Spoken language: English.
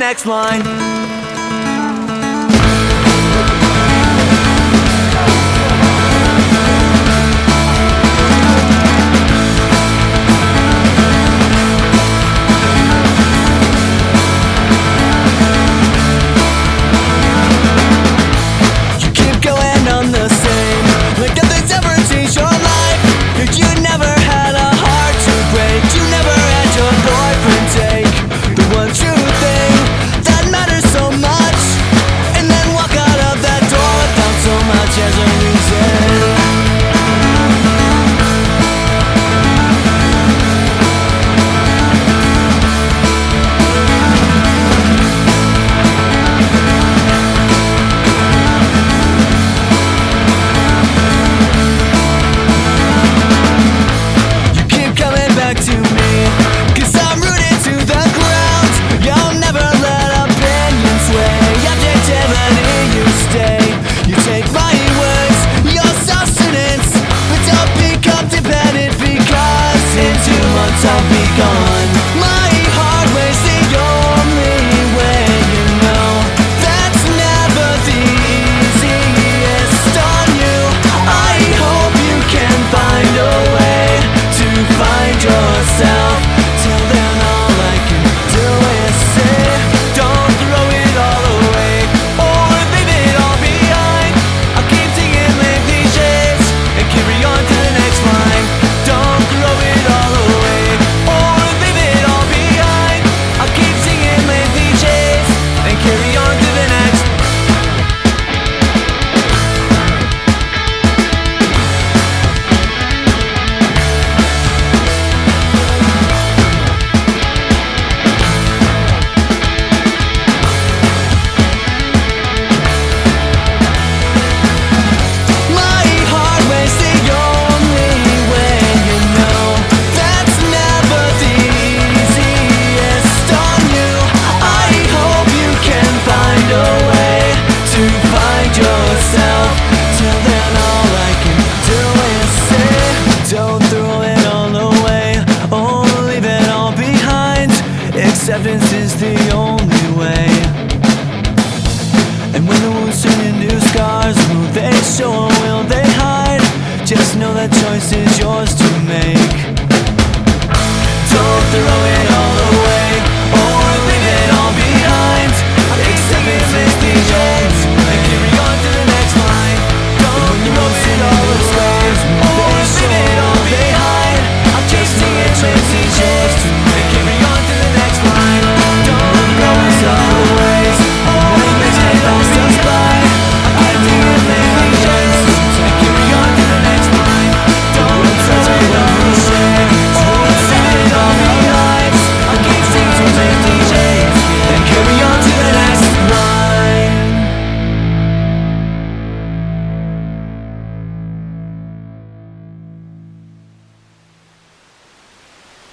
next line. I'll be gone. My heart weighs the only way, you know. That's never the easiest on you. I hope you can find a way to find yourself. Till then all I can do is say, don't throw it all away or leave it all behind. I'll keep singing like cliches and carry on to the next line. Don't throw it all away. Acceptance is the only way. And when the wounds turn into scars, will they show or will they hide? Just know that choice is yours to make.